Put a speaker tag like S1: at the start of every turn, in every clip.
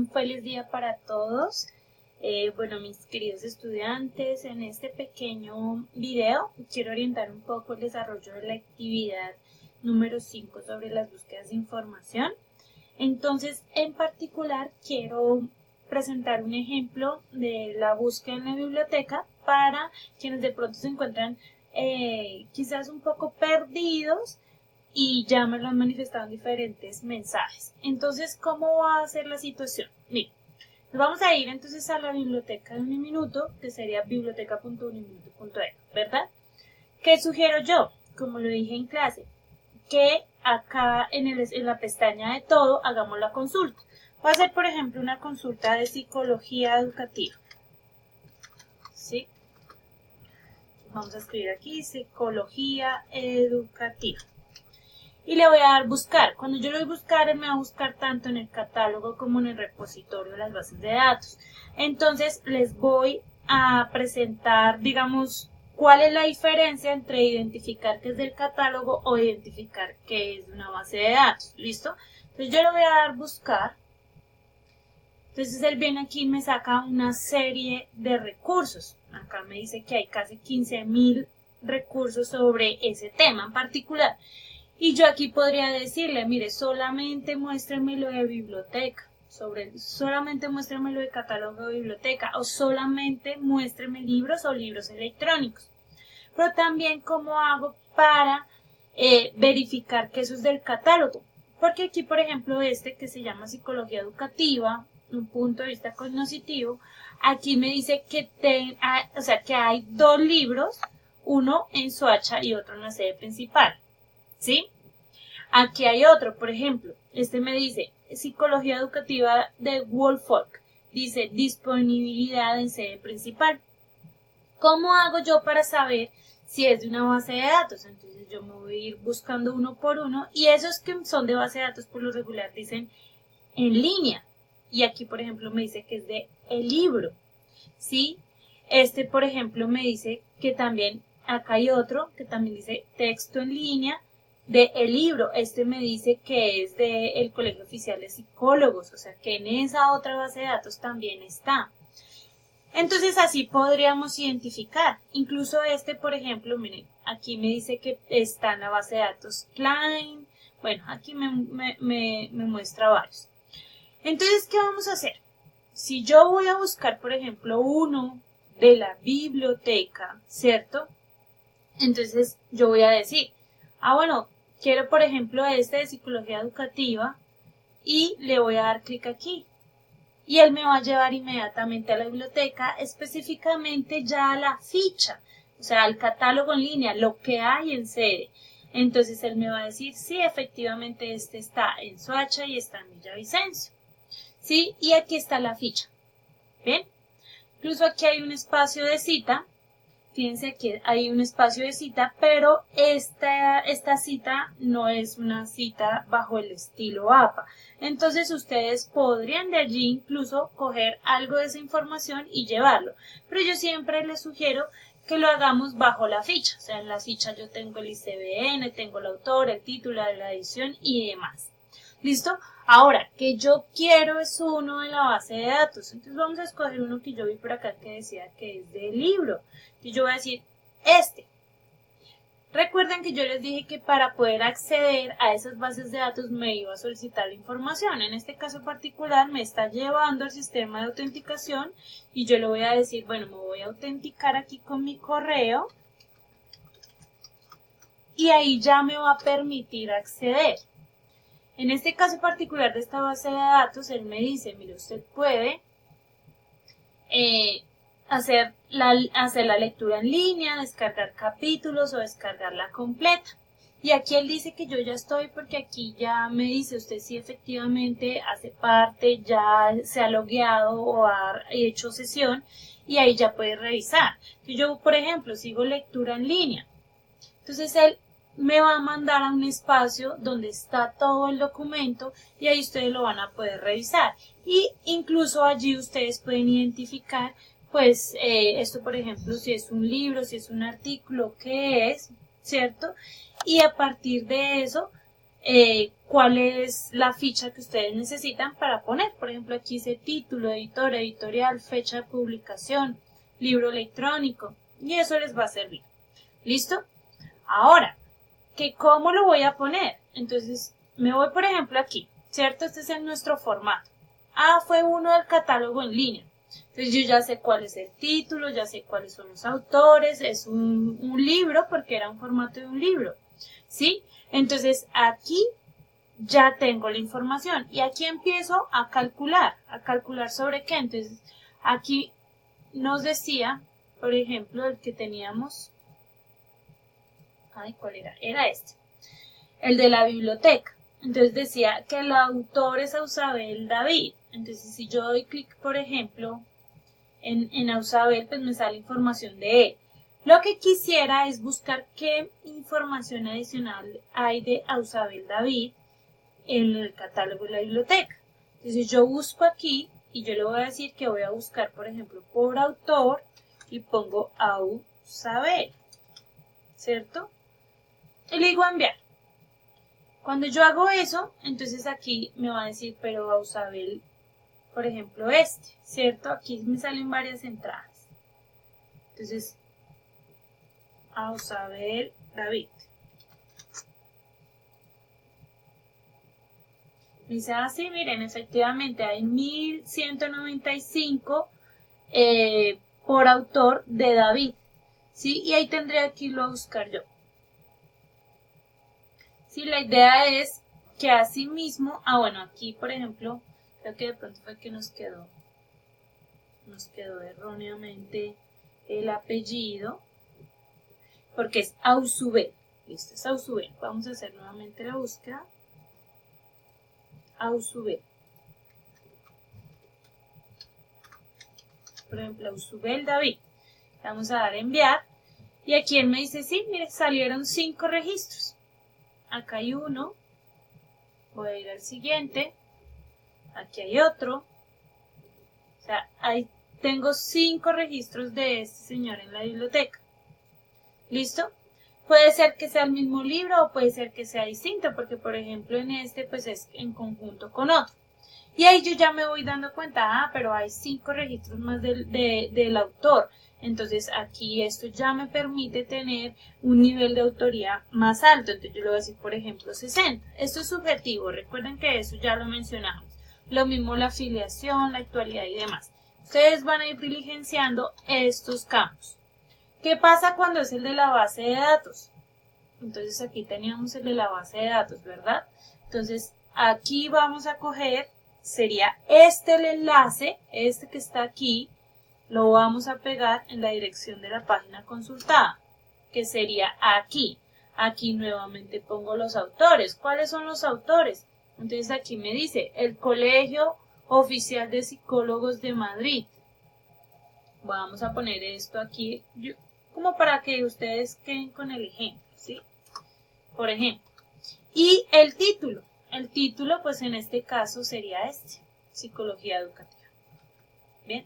S1: feliz día para todos. Bueno, mis queridos estudiantes, en este pequeño video quiero orientar un poco el desarrollo de la actividad número 5 sobre las búsquedas de información. Entonces, en particular, quiero presentar un ejemplo de la búsqueda en la biblioteca para quienes de pronto se encuentran quizás un poco perdidos y ya me lo han manifestado en diferentes mensajes. Entonces, ¿cómo va a ser la situación? Miren, nos vamos a ir entonces a la biblioteca de Uniminuto, que sería biblioteca.uniminuto.edu, ¿verdad? ¿Qué sugiero yo? Como lo dije en clase, que acá en la pestaña de todo hagamos la consulta. Voy a hacer, por ejemplo, una consulta de psicología educativa. ¿Sí? Vamos a escribir aquí psicología educativa. Y le voy a dar buscar. Cuando yo le doy buscar, él me va a buscar tanto en el catálogo como en el repositorio de las bases de datos. Entonces, les voy a presentar, digamos, cuál es la diferencia entre identificar que es del catálogo o identificar que es de una base de datos. ¿Listo? Entonces, yo le voy a dar buscar. Entonces, él viene aquí y me saca una serie de recursos. Acá me dice que hay casi 15.000 recursos sobre ese tema en particular. Y yo aquí podría decirle, mire, solamente muéstremelo de biblioteca, solamente muéstremelo de catálogo de biblioteca, o solamente muéstreme libros o libros electrónicos. Pero también, ¿cómo hago para verificar que eso es del catálogo? Porque aquí, por ejemplo, que se llama psicología educativa, un punto de vista cognitivo, aquí me dice que hay 2 libros, uno en Soacha y otro en la sede principal. ¿Sí? Aquí hay otro, por ejemplo, me dice psicología educativa de Woolfolk, dice disponibilidad en sede principal. ¿Cómo hago yo para saber si es de una base de datos? Entonces yo me voy a ir buscando uno por uno y esos que son de base de datos por lo regular dicen en línea. Y aquí, por ejemplo, me dice que es de el libro, ¿sí? Por ejemplo, me dice que también, acá hay otro que también dice texto en línea de el libro. Me dice que es del Colegio Oficial de Psicólogos, o sea que en esa otra base de datos también está. Entonces así podríamos identificar. Incluso por ejemplo, miren, aquí me dice que está en la base de datos Klein. Bueno, aquí me muestra varios. Entonces, ¿qué vamos a hacer? Si yo voy a buscar, por ejemplo, uno de la biblioteca, ¿cierto? Entonces yo voy a decir, bueno, quiero, por ejemplo, de psicología educativa y le voy a dar clic aquí. Y él me va a llevar inmediatamente a la biblioteca, específicamente ya a la ficha, o sea, al catálogo en línea, lo que hay en sede. Entonces él me va a decir, sí, efectivamente está en Soacha y está en Villavicencio. ¿Sí? Y aquí está la ficha. ¿Bien? Incluso aquí hay un espacio de cita. Fíjense que hay un espacio de cita, pero esta cita no es una cita bajo el estilo APA. Entonces ustedes podrían de allí incluso coger algo de esa información y llevarlo. Pero yo siempre les sugiero que lo hagamos bajo la ficha. O sea, en la ficha yo tengo el ICBN, tengo el autor, el título de la edición y demás. ¿Listo? Ahora, que yo quiero es uno de la base de datos. Entonces vamos a escoger uno que yo vi por acá que decía que es del libro. Y yo voy a decir Recuerden que yo les dije que para poder acceder a esas bases de datos me iba a solicitar la información. En este caso particular me está llevando al sistema de autenticación y yo le voy a decir, bueno, me voy a autenticar aquí con mi correo y ahí ya me va a permitir acceder. En este caso particular de esta base de datos, él me dice, mire, usted puede hacer la lectura en línea, descargar capítulos o descargarla completa. Y aquí él dice que yo ya estoy porque aquí ya me dice usted si efectivamente hace parte, ya se ha logueado o ha hecho sesión y ahí ya puede revisar. Yo, por ejemplo, sigo lectura en línea. Entonces él me va a mandar a un espacio donde está todo el documento y ahí ustedes lo van a poder revisar. Y incluso allí ustedes pueden identificar, pues, esto por ejemplo, si es un libro, si es un artículo, qué es, ¿cierto? Y a partir de eso, cuál es la ficha que ustedes necesitan para poner. Por ejemplo, aquí dice título, editor, editorial, fecha de publicación, libro electrónico, y eso les va a servir. ¿Listo? Ahora, ¿cómo lo voy a poner? Entonces, me voy, por ejemplo, aquí, ¿cierto? Este es nuestro formato. Fue uno del catálogo en línea. Entonces, yo ya sé cuál es el título, ya sé cuáles son los autores, es un libro porque era un formato de un libro, ¿sí? Entonces, aquí ya tengo la información y aquí empiezo a calcular sobre qué. Entonces, aquí nos decía, por ejemplo, el que teníamos, ¿cuál era? Era este, el de la biblioteca. Entonces decía que el autor es Ausabel David. Entonces, si yo doy clic, por ejemplo, en Ausabel, pues me sale información de él. Lo que quisiera es buscar qué información adicional hay de Ausabel David en el catálogo de la biblioteca. Entonces yo busco aquí y yo le voy a decir que voy a buscar, por ejemplo, por autor y pongo Ausabel, ¿cierto? Y le digo enviar. Cuando yo hago eso, entonces aquí me va a decir, pero Ausabel, por ejemplo, ¿cierto? Aquí me salen varias entradas. Entonces, Ausabel David. Me dice, sí, miren, efectivamente hay 1195 por autor de David, ¿sí? Y ahí tendría que irlo a buscar yo. Sí, la idea es que así mismo, bueno, aquí, por ejemplo, creo que de pronto fue que nos quedó erróneamente el apellido, porque es Ausubel. Listo, es Ausubel. Vamos a hacer nuevamente la búsqueda. Ausubel. Por ejemplo, Ausubel David. Vamos a dar a enviar. Y aquí él me dice, sí, mire, salieron 5 registros. Acá hay uno. Voy a ir al siguiente. Aquí hay otro. O sea, ahí tengo 5 registros de este señor en la biblioteca. ¿Listo? Puede ser que sea el mismo libro o puede ser que sea distinto, porque por ejemplo en este pues es en conjunto con otro. Y ahí yo ya me voy dando cuenta, pero hay 5 registros más del autor. Entonces aquí esto ya me permite tener un nivel de autoría más alto. Entonces yo le voy a decir, por ejemplo, 60. Esto es subjetivo, recuerden que eso ya lo mencionamos. Lo mismo la afiliación, la actualidad y demás. Ustedes van a ir diligenciando estos campos. ¿Qué pasa cuando es el de la base de datos? Entonces aquí teníamos el de la base de datos, ¿verdad? Entonces aquí vamos a coger, sería el enlace, este que está aquí, lo vamos a pegar en la dirección de la página consultada, que sería aquí. Aquí nuevamente pongo los autores. ¿Cuáles son los autores? Entonces aquí me dice el Colegio Oficial de Psicólogos de Madrid. Vamos a poner esto aquí como para que ustedes queden con el ejemplo, ¿sí? Por ejemplo. Y el título pues en este caso sería Psicología Educativa. Bien.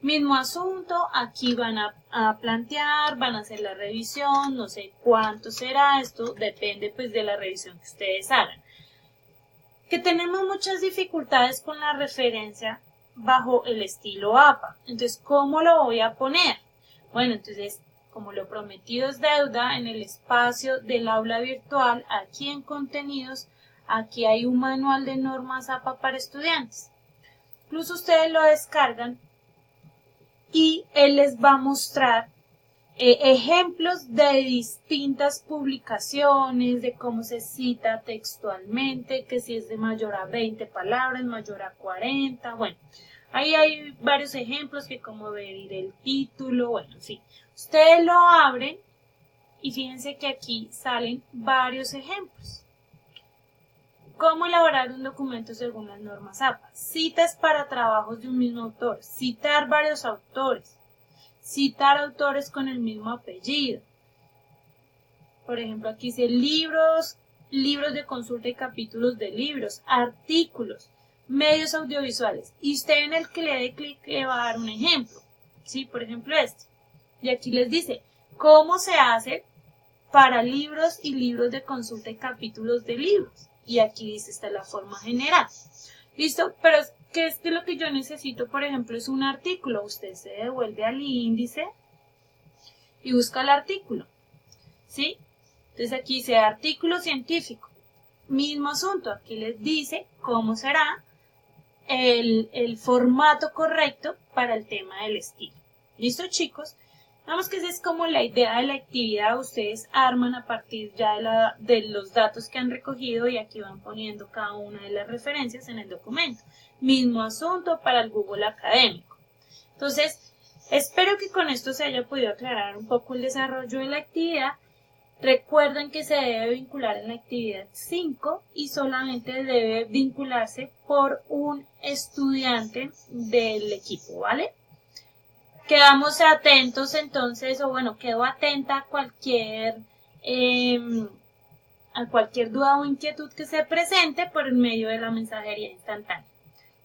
S1: Mismo asunto, aquí van a plantear, van a hacer la revisión, no sé cuánto será esto, depende pues de la revisión que ustedes hagan. Que tenemos muchas dificultades con la referencia bajo el estilo APA. Entonces, ¿cómo lo voy a poner? Bueno, entonces, como lo prometido es deuda, en el espacio del aula virtual, aquí en contenidos, aquí hay un manual de normas APA para estudiantes. Incluso ustedes lo descargan y él les va a mostrar ejemplos de distintas publicaciones, de cómo se cita textualmente, que si es de mayor a 20 palabras, mayor a 40, bueno, ahí hay varios ejemplos que como ver el título, bueno, en fin. Ustedes lo abren y fíjense que aquí salen varios ejemplos. ¿Cómo elaborar un documento según las normas APA? Citas para trabajos de un mismo autor, citar varios autores, citar autores con el mismo apellido. Por ejemplo, aquí dice libros de consulta y capítulos de libros, artículos, medios audiovisuales. Y usted en el que le dé clic le va a dar un ejemplo. ¿Sí? Por ejemplo, Y aquí les dice cómo se hace para libros y libros de consulta y capítulos de libros. Y aquí dice, está la forma general. ¿Listo? Pero ¿qué es lo que yo necesito? Por ejemplo, es un artículo. Usted se devuelve al índice y busca el artículo. ¿Sí? Entonces aquí dice artículo científico. Mismo asunto. Aquí les dice cómo será el formato correcto para el tema del estilo. ¿Listo, chicos? Vamos que esa es como la idea de la actividad. Ustedes arman a partir ya de los datos que han recogido y aquí van poniendo cada una de las referencias en el documento. Mismo asunto para el Google Académico. Entonces, espero que con esto se haya podido aclarar un poco el desarrollo de la actividad. Recuerden que se debe vincular en la actividad 5 y solamente debe vincularse por un estudiante del equipo, ¿vale? Quedamos atentos entonces, o bueno, quedo atenta a cualquier duda o inquietud que se presente por medio de la mensajería instantánea.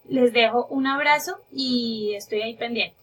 S1: Les dejo un abrazo y estoy ahí pendiente.